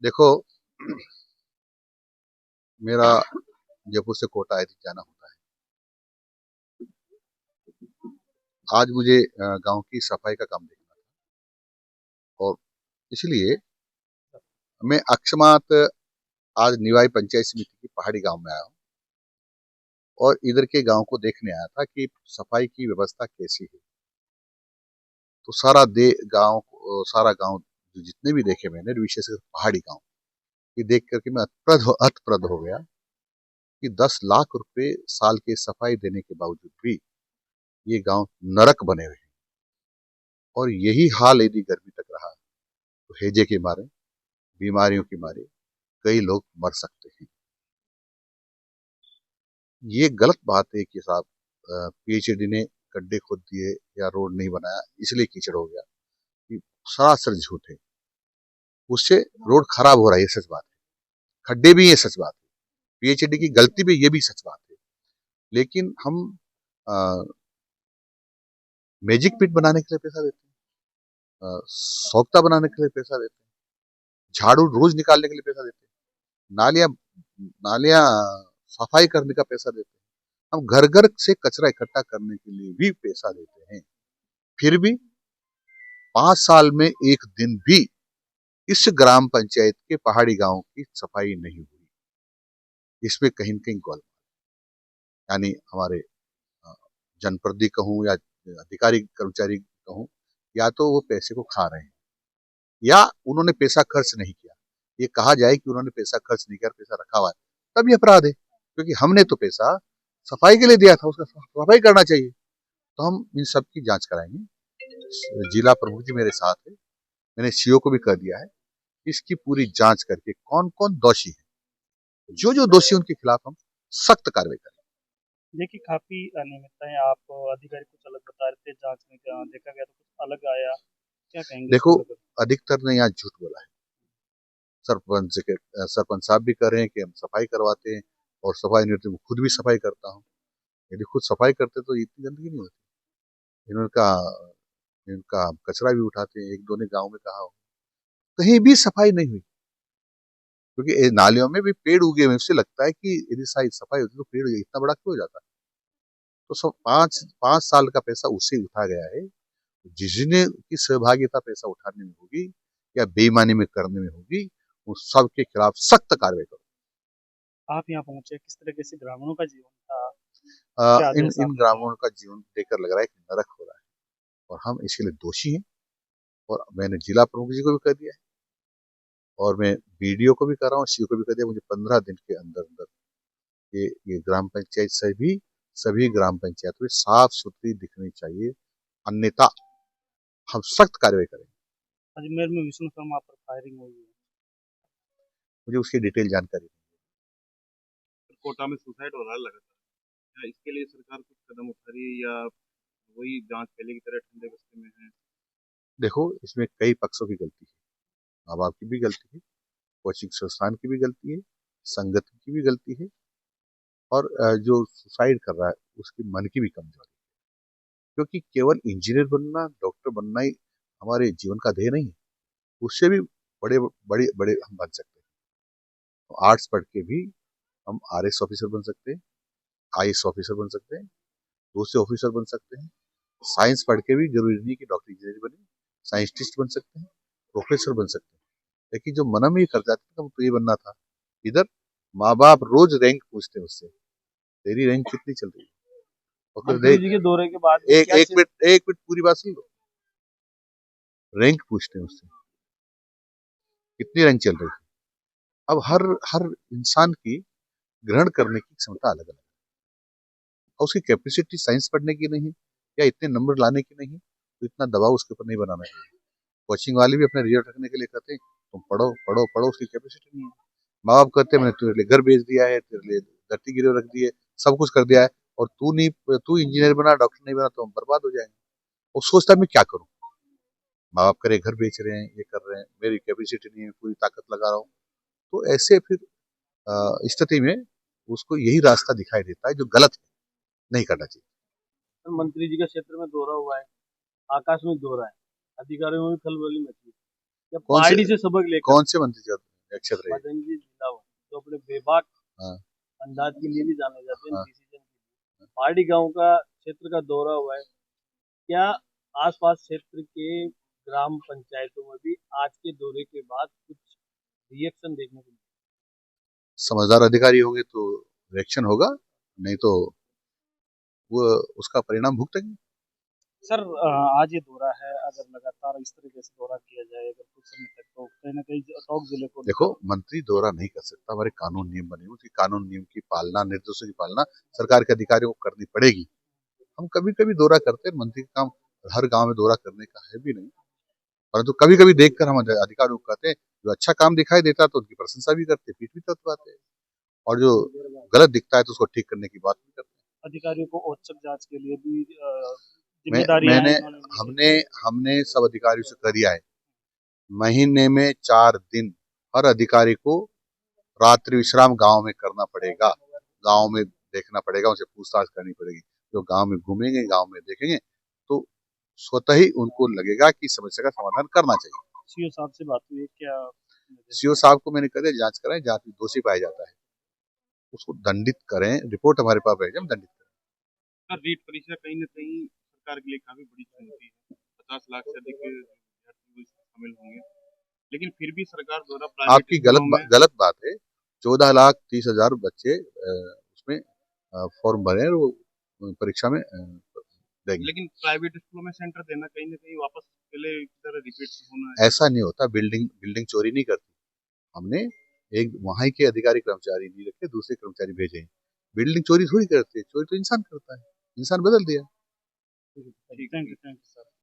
देखो, मेरा जयपुर से कोटा आदि जाना होता है। आज मुझे गांव की सफाई का काम देखना था, और इसलिए मैं अक्षमात आज निवाई पंचायत समिति की पहाड़ी गांव में आया हूँ, और इधर के गांव को देखने आया था कि सफाई की व्यवस्था कैसी है। तो सारा गांव जो जितने भी देखे मैंने, विशेषकर पहाड़ी गांव, ये देख करके मैं अतप्रद हो गया कि 10 लाख रुपए साल के सफाई देने के बावजूद भी ये गांव नरक बने हुए हैं। और यही हाल यदि गर्मी तक रहा तो हैजे के मारे, बीमारियों के मारे कई लोग मर सकते हैं। ये गलत बात है कि साहब पीएचडी ने गड्ढे खोद दिए या रोड नहीं बनाया इसलिए कीचड़ हो गया, ये सरासर झूठ है। उससे रोड खराब हो रहा है, ये सच बात है। खड्डे भी, ये सच बात है। पीएचडी की गलती भी, ये भी सच बात है। लेकिन हम मैजिक पिट बनाने के लिए पैसा देते हैं, सोख्ता बनाने के लिए पैसा देते हैं, झाड़ू रोज निकालने के लिए पैसा देते हैं, नालियां नालियां सफाई करने का पैसा देते हैं, हम घर घर से कचरा इकट्ठा करने के लिए भी पैसा देते हैं। फिर भी 5 साल में एक दिन भी इस ग्राम पंचायत के पहाड़ी गांव की सफाई नहीं हुई। इसमें कहीं न कहीं गोल, यानी हमारे जनप्रतिनिधि कहूं या अधिकारी कर्मचारी कहूं, या तो वो पैसे को खा रहे हैं या उन्होंने पैसा खर्च नहीं किया। ये कहा जाए कि उन्होंने पैसा खर्च नहीं किया, पैसा रखा हुआ है, तब ये अपराध है, क्योंकि हमने तो पैसा सफाई के लिए दिया था, उसका सफाई करना चाहिए। तो हम इन सब की जांच कराएंगे। जिला प्रमुख जी मेरे साथ है, मैंने सीओ को भी कर दिया है। इसकी पूरी जांच करके कौन कौन दोषी है, जो जो दोषी उनके खिलाफ हम सख्त कार्रवाई करें। देखिए, काफ़ी अनियमितताएँ आप अधिकारी कुछ अलग बता रहे थे, जाँच में क्या देखा गया तो कुछ अलग आया। क्या कहेंगे देखो, इसको लेकर? अधिकतर ने यहाँ झूठ बोला है। सरपंच साहब भी कह रहे हैं कि हम सफाई करवाते हैं, और सफाई नहीं होती, खुद भी सफाई करता हूँ। यदि खुद सफाई करते तो इतनी गंदगी नहीं होती। इनका इनका कचरा भी उठाते हैं, एक दो ने गांव में कहा हो, कहीं भी सफाई नहीं हुई। क्योंकि नालियों में भी पेड़ उगे हुए, उससे लगता है कि यदि शायद सफाई होती तो पेड़ इतना बड़ा क्यों हो जाता। तो सब पांच पांच साल का पैसा उससे उठा गया है। जिसने की सहभागिता पैसा उठाने में होगी या बेईमानी में करने में होगी, उन सबके खिलाफ सख्त कार्रवाई करो। आप यहाँ पहुँचे, किस तरीके से ग्रामीणों का जीवन था? क्या इन आदेश इन आपने दिए? ग्रामीणों का जीवन देखकर लग रहा है कि नरक हो रहा है, और हम इसके लिए दोषी हैं। और मैंने जिला प्रमुख जी को भी कर दिया है, और मैं बीडीओ को भी कर रहा हूँ, सीओ को भी कर दिया। मुझे 15 दिन के अंदर अंदर ये ग्राम पंचायत सभी ग्राम पंचायत में साफ सुथरी दिखनी चाहिए, अन्यथा हम सख्त कार्रवाई करेंगे। अजमेर में विष्णु शर्मा पर फायरिंग हुई है। मुझे उसकी डिटेल जानकारी। कोटा में सुसाइड हो रहा है लगातार। क्या इसके लिए सरकार कुछ कदम उठा रही है, या वही जांच पहले की तरह ठंडे बस्ते में है? देखो, इसमें कई पक्षों की गलती है। माँ बाप की भी गलती है, कोचिंग संस्थान की भी गलती है, संगत की भी गलती है, और जो सुसाइड कर रहा है उसके मन की भी कमजोरी है। क्योंकि केवल इंजीनियर बनना, डॉक्टर बनना ही हमारे जीवन का ध्येय नहीं है। उससे भी बड़े बड़े बड़े हम बन सकते हैं। तो आर्ट्स पढ़ के भी हम आरएस ऑफिसर बन सकते हैं, आईएएस ऑफिसर बन सकते हैं, दूसरे ऑफिसर बन सकते हैं। साइंस पढ़ के भी जरूरी नहीं कि डॉक्टर इंजीनियर बने, साइंटिस्ट बन सकते हैं, प्रोफेसर बन सकते हैं। लेकिन जो मन में ये कर जाते हैं तो ये बनना था। इधर माँ बाप रोज रैंक पूछते हैं उससे, तेरी रैंक कितनी चल रही है, और फिर मंत्री देख, जी के दौरे के बाद में एक क्या एक मिनट एक मिनट पूरी बात सुन लो। रैंक पूछते हैं उससे, कितनी रैंक चल रही है। अब हर हर इंसान की ग्रहण करने की क्षमता अलग अलग है, और उसकी कैपेसिटी साइंस पढ़ने की नहीं, या इतने नंबर लाने की नहीं, तो इतना दबाव उसके ऊपर नहीं बनाना चाहिए। कोचिंग वाले भी अपने रिजल्ट रखने के लिए कहते हैं तुम पढ़ो पढ़ो पढ़ो, उसकी कैपेसिटी नहीं है। माँ बाप कहते हैं मैंने तेरे लिए घर बेच दिया है, तेरे लिए धरती गिरवे रख दी है, सब कुछ कर दिया है, और तू इंजीनियर बना, डॉक्टर नहीं बना, तो हम बर्बाद हो जाएंगे। वो सोचता है मैं क्या करूँ। माँ बाप करे घर बेच रहे हैं, ये कर रहे हैं, मेरी कैपेसिटी नहीं है, पूरी ताकत लगा रहा हूँ। तो ऐसे फिर स्थिति में उसको यही रास्ता दिखाई देता है जो गलत है, नहीं करना चाहिए। मंत्री जी का क्षेत्र में दौरा हुआ है, आकाश में दौरा है, अधिकारियों में भी खलबली मची है। या कौन से पार्टी से सबक लेकर कौन से मंत्री जी सुरक्षित रहे। मदन जी जिंदाबाद, जो अपने बेबाक हाँ। अंदाज के लिए भी जाने जाते हैं, हाँ। डिसीजन के लिए। पहाड़ी गांव का क्षेत्र का दौरा हुआ है, क्या आसपास क्षेत्र के ग्राम पंचायतों में भी आज के दौरे के बाद कुछ रिएक्शन देखने को मिला? समझदार अधिकारी होंगे तो रिएक्शन होगा, नहीं तो वो उसका परिणाम भुगतेंगे। सर आज ये दौरा है, अगर लगातार इस तरीके से दौरा किया जाए अगर कुछ समय तक, तो कहीं ना कहीं टोंक जिले को देखो, मंत्री दौरा नहीं कर सकता, हमारे कानून नियम बने हुए, उसकी कानून नियम की पालना, निर्देशों की पालना सरकार के अधिकारियों को करनी पड़ेगी। हम कभी कभी दौरा करते हैं, मंत्री का काम हर गांव में दौरा करने का है भी नहीं, परंतु कभी कभी देखकर हम अधिकारियों को कहते हैं, जो अच्छा काम दिखाई देता है तो उनकी प्रशंसा भी करते, पीठ भी थपथपाते हैं, और जो गलत दिखता है तो उसको ठीक करने की बात भी करते हैं। अधिकारियों को औचक जांच के लिए भी मैं जिम्मेदारियां मैंने इन्होंने ली है। हमने हमने सब अधिकारियों से कर दिया है, महीने में 4 दिन हर अधिकारी को रात्रि विश्राम गांव में करना पड़ेगा, गांव में देखना पड़ेगा, उनसे पूछताछ करनी पड़ेगी। जो गांव में घूमेंगे, गांव में देखेंगे, तो स्वतः ही उनको लगेगा कि समस्या का समाधान करना चाहिए। सीओ साहब से बात हुई है क्या? सीओ साहब को मैंने कह दिया, जांच कराएं, जांच में दोषी पाया जाता है उसको दंडित करें, रिपोर्ट हमारे पास भेजें, हम दंडित करें। सर रीट परीक्षा कहीं न कहीं सरकार के लिए काफी बड़ी चुनौती है। 50 लाख से अधिक विद्यार्थी इसमें शामिल होंगे, लेकिन फिर भी सरकार द्वारा प्राइवेट आपकी स्कूलों में गलत बात है। 14,30,000 बच्चे उसमें फॉर्म भरे हैं, वो परीक्षा में देंगे। लेकिन प्राइवेट स्कूलों में सेंटर देना कहीं न कहीं वापस पहले की तरह रिपीट होना है। ऐसा नहीं होता, बिल्डिंग चोरी नहीं करती। हमने एक वहां के अधिकारी कर्मचारी नहीं रखे, दूसरे कर्मचारी भेजे हैं। बिल्डिंग चोरी थोड़ी करते, चोरी तो इंसान करता है, इंसान बदल दिया। Thank you sir.